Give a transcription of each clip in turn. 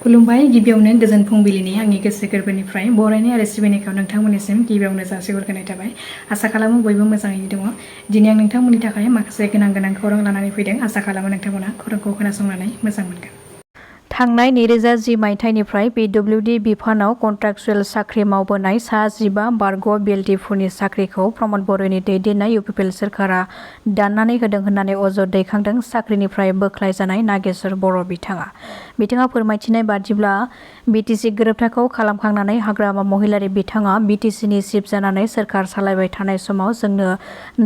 खुलुमबाय गिबियावनो गोजोन फुंबिलिनि आंनि गोसो गोरबोनिफ्राय बरायनाय आरो सिबिनायखौ नोंथांमोननिसिम गिबियावनो जासिहरग्रोनाय थाबाय। आसा खालामो बयबो मोजाङैनो दङ। दिनै आं नोंथांमोननि थाखाय माखासे गोनां खौरां लानानै फैदों। आसा खालामो नोंथांमोना खौरांखौ खोनासंनानै मोजां मोनगोन। थांनाय 2010 मायथाइनिफ्राय पिडब्लिउडि बिफानाव कन्ट्राक्चुएल साख्रि मावबोनाय सा 15 बारग' बिएलटिफोरनि साख्रिखौ प्रमद बर'नि दैदेननाय UPPL सोरखारा दाननानै होदों होननानै अजद दैखांदों साख्रिनिफ्राय बोख्लायजानाय नागेश्वर बर' बिथाङा फोरमायथिनाय बादिब्ला BTC गोरोबथाखौ खालामखांनानै हाग्रामा महिलारी बिथाङा BTCनि चिफ जानानै सोरखार सालायबाय थानाय समाव जोंनो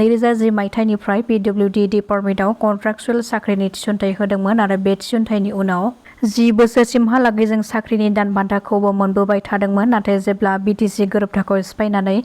2010 मायथाइनिफ्राय PWD डिपार्टमेन्टआव कन्ट्राक्चुएल साख्रिनि थिसनथाइ होदोंमोन आरो बे थिसनथाइनि उनाव 10 बोसोरसिमहालागै जों साख्रिनि दानबान्थाखौबो मोनबोबाय थादोंमोन। नाथाय जेब्ला BTC गोरोबथाखौ सिफायनानै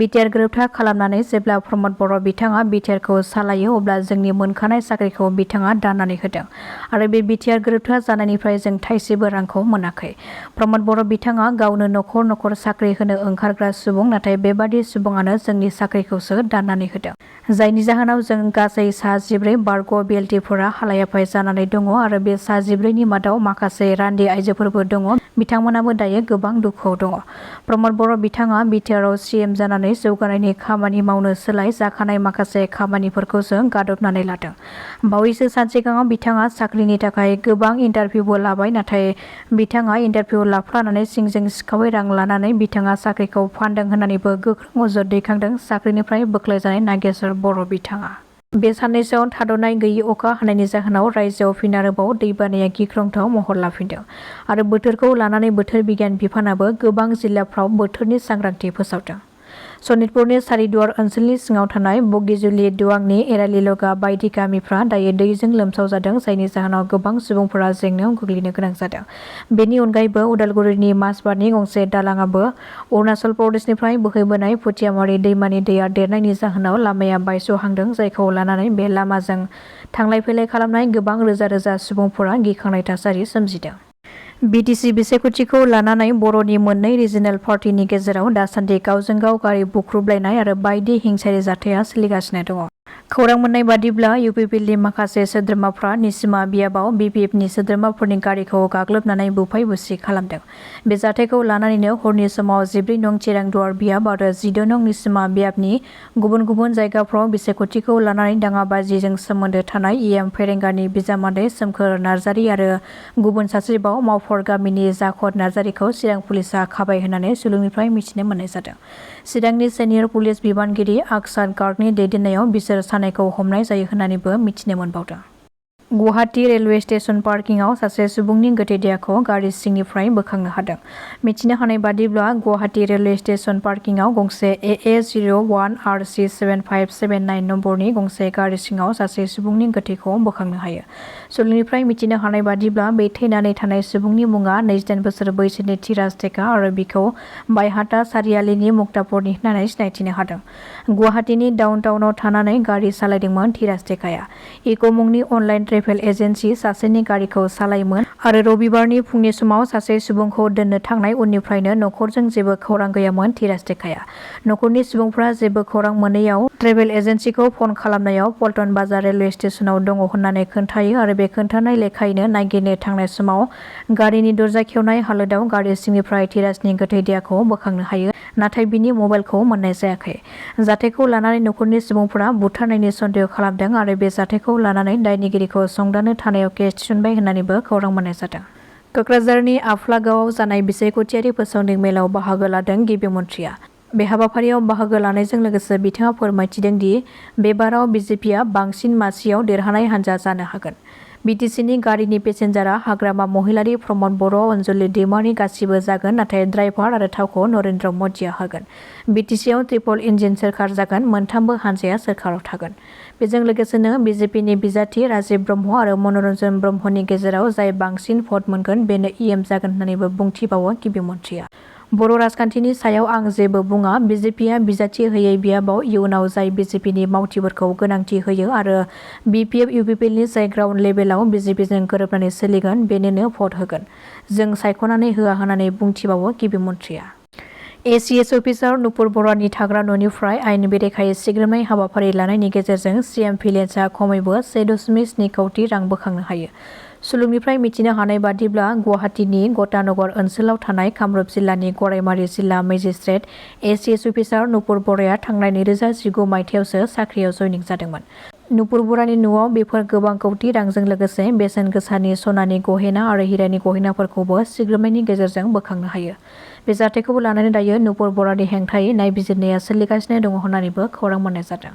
बिटिआर गोरोबथा खालामनानै जेब्ला प्रमद बर' बिथाङा बिटिआरखौ सालायो अब्ला जोंनि मोनखानाय साख्रिखौ बिथाङा दाननानै होदों आरो बे बिटिआर गोरोबथा जानायनिफ्राय जों थाइसेबो रांखौ मोनाखै। प्रमद बर' बिथाङा गावनो नखर साख्रि होनो ओंखारग्रा सुबुं, नाथाय बेबादि सुबुङानो जोंनि साख्रिखौसो दाननानै होदों। जायनि जाहोनाव जों गासै सा 14 बारग' बिएलटिफोरा हालाय-हाफाय जानानै दङ आरो बे सा 14नि मादाव माखासे रान्दि आइजोफोरबो दङ। बिथांमोनाबो दायो गोबां दुखुआव दङ। प्रमद बर' बिथाङा बिटिआरआव CM जानानै जौगानायनि खामानि मावनो सोलाय जाखानाय माखासे खामानिफोरखौसो गादबनानै लादों। बावैसो सानसे सिगाङाव बिथाङा साख्रिनि थाखाय गोबां इन्टारभिउबो लाबाय, नाथाय बिथाङा इन्टारभिउ लाफ्लानानै सिंजों सिखावै रां लानानै बिथाङा साख्रिखौ फानदों होननानैबो गोख्रों अजद दैखांदों साख्रिनिफ्राय बोख्लायजानाय नागेश्वर बर' बिथाङा। बे साननैसोआव थाद'नाय गैयि अखा हानायनि जाहोनाव रायजोआव फिन आरोबाव दैबानाया गिख्रंथाव महर लाफिनदों आरो बोथोरखौ लानानै बोथोर बिगियान बिफानाबो गोबां जिल्लाफ्राव बोथोरनि सांग्रांथि फोसावदों। सनितपुरनि सारिदुवार ओनसोलनि सिङाव थानाय बगिजुलि दुवांनि एरालिलगा बायदि गामिफ्रा दायो दैजों लोमसाव जादों, जायनि जाहोनाव गोबां सुबुंफोरा जेंनायाव गोग्लैनो गोनां जादों। बेनि अनगायैबो उदालगुरिनि माजबातनि गंसे दालाङाबो अरुणाचल प्रदेशनिफ्राय बोहैबोनाय फुथियामारि दैमानि दैया देरनायनि जाहोनाव लामाया बायस'हांदों, जायखौ लानानै बे लामाजों थांलाय फैलाय खालामनाय गोबां रोजा सुबुंफोरा गिखांनाय थासारि सोमजिदों। BTC बिसायख'थिखौ लानानै बर'नि मोननै रिजनेल पार्टिनि गेजेराव दासान्दि गावजों गाव गारि बुख्रुबलायनाय आरो बायदि हिंसायारि जाथाया सोलिगासिनो दङ। खौरां मोननाय बादिब्ला UPPLनि माखासे सोद्रोमाफ्रा निसिमा बियाबाव BPFनि सोद्रोमाफोरनि गारिखौ गाग्लोबनानै बुफाय बुसि खालामदों। बे जाथायखौ लानानैनो हरनि समाव 14 नं चिरां दुवार बियाब आरो 14 नं निसिमा बियाबनि गुबुन जायगाफ्राव बिसायख'थिखौ लानानै दाङाबाजिजों सोमोन्दो थानाय EM फेरेंगानि बिजामादै सोमखोर नार्जारि आरो गुबुन सासेबाव मावफर गामिनि जाखद नार्जारिखौ चिरां पुलिसआ खाबाय होननानै सुलुंनिफ्राय मिथिनो मोननाय जादों। चिरांनि सिनियर पुलिस बिबानगिरि आकसार गार्गनि दैदेननायाव बिसोर सानैखौ हमनाय जायो होननानैबो मिथिनो मोनबावदों। गुवाहाटी रेलवे स्टेशन पार्किंआव सासे सुबुंनि गोथै देहाखौ गारि सिंनिफ्राय बोखांनो हादों। मिथिनो हानाय बादिब्ला गुवाहाटी रेलवे स्टेशन पार्किंआव गंसे AA01RC7579 नम्बरनि गंसे गारि सिङाव सासे सुबुंनि गोथैखौ बोखांनो हायो। सुलुंनिफ्राय मिथिनो हानाय बादिब्ला बे थैनानै थानाय सुबुंनि मुङा 28 बोसोर बैसोनि धीराज टेका आरो बिखौ बायहाटा सारियालिनि मुक्तापुरनि होननानै सिनायथिनो हादों। गुवाहाटीनि डाउनटाउनाव थानानै गारि सालायदोंमोन धीराज टेकाया। इक' मुंनि अनलाइन ट्रेभेल एजेन्सि सासेनि गारिखौ सालायोमोन आरो रबिबारनि फुंनि समाव सासे सुबुंखौ दोननो थांनाय उननिफ्रायनो नखरजों जेबो खौरां गैयामोन धीराज टेकाया। नखरनि सुबुंफ्रा जेबो खौरां मोनैयाव ट्रेभेल एजेन्सिखौ फन खालामनायाव पल्टन बाजार रेलवे स्टेशनाव दङ होननानै खोन्थायो आरो बे खोन्थानाय लेखायैनो नागिरनो थांनाय समाव गारिनि दरजा खेवनाय हालोदाव गारि सिंनिफ्राय धीराजनि गोथै देहाखौ बोखांनो हायो, नाथाय बिनि मबाइलखौ मोननाय जायाखै। जाथायखौ लानानै नखरनि सुबुंफोरा बुथारनायनि सन्देह खालामदों आरो बे जाथायखौ लानानै दायनिगिरिखौ संदाननो थानायाव केस थिसनबाय होननानैबो खौरां मोननाय जादों। क'क्राझारनि आफ्लागावआव जानाय बिसायख'थियारि फोसावदिं मेलाव बाहागो लादों गिबि मन्थ्रिया। बे हाबाफारियाव बाहागो लानायजों लोगोसे बिथाङा फोरमायथिदों दि बे बाराव BJPआ बांसिन मासियाव देरहानाय हान्जा जानो हागोन। BTCनि गारिनि पेसेन्जारआ हाग्रामा महिलारी, प्रमद बर', अनजलि दैमारि गासिबो जागोन, नाथाय ड्राइभार आरो थावखौ नरेन्द्र मदिया होगोन। BTCआव ट्रिपल इन्जिन सोरखार जागोन, मोनथामबो हान्जाया सोरखाराव थागोन। बेजों लोगोसेनो BJPनि बिजाथि राजिब ब्रह्म आरो मनरन्जन ब्रह्मनि गेजेराव जाय बांसिन भट मोनगोन बेनो EM जागोन होननानैबो बुंथिबावो गिबि मन्थ्रिया। बर' राजखान्थिनि सायाव आं जेबो बुङा। BJPआ बिजाथि होयै बियाबाव इयुनाव जाय BJPनि मावथिफोरखौ गोनांथि होयो आरो BPF UPPLनि जाय ग्राउन्ड लेभेलाव BJPजों गोरोबनानै सोलिगोन बेनोनो भट होगोन। जों सायख'नानै होआ होननानै बुंथिबावो गिबि मन्थ्रिया। ACS अफिसार नुपुर बरानि थाग्रा न'निफ्राय आयेन बेरेखायै सिग्रोमनाय हाबाफारि लानायनि गेजेरजों CM भिलेन्सआ खमैबो 1.7 कौटि रां बोखांनो हायो। सुलुंनिफ्राय मिथिनो हानाय बादिब्ला गुवाहाटीनि गटानगर ओनसोलाव थानाय कामरुप जिल्लानि गरायमारि जिल्ला मेजिस्ट्रेट ACS अफिसार नुपुर बराया थांनाय 2019 मायथाइयावसो साख्रियाव जयनिं जादोंमोन। नुपुर बरानि न'आव बेफोर गोबां कौटि रांजों लोगोसे बेसेन गोसानि सनानि गहेना आरो हिरानि गहेनाफोरखौबो सिग्रोमनायनि गेजेरजों बोखांनो हायो। बे जाथायखौबो लानानै दायो नुपुर बरानि हेंथायै नायबिजिरनाया सोलिगासिनो दङ होननानैबो खौरां मोननाय जादों।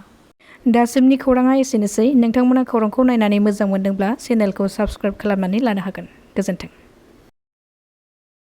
दासिमनि खौराङा एसेनोसै। नोंथांमोना खौरांखौ नायनानै मोजां मोनदोंब्ला चेनेलखौ साबस्क्राइब खालामनानै लानो हागोन। गोजोन्थों।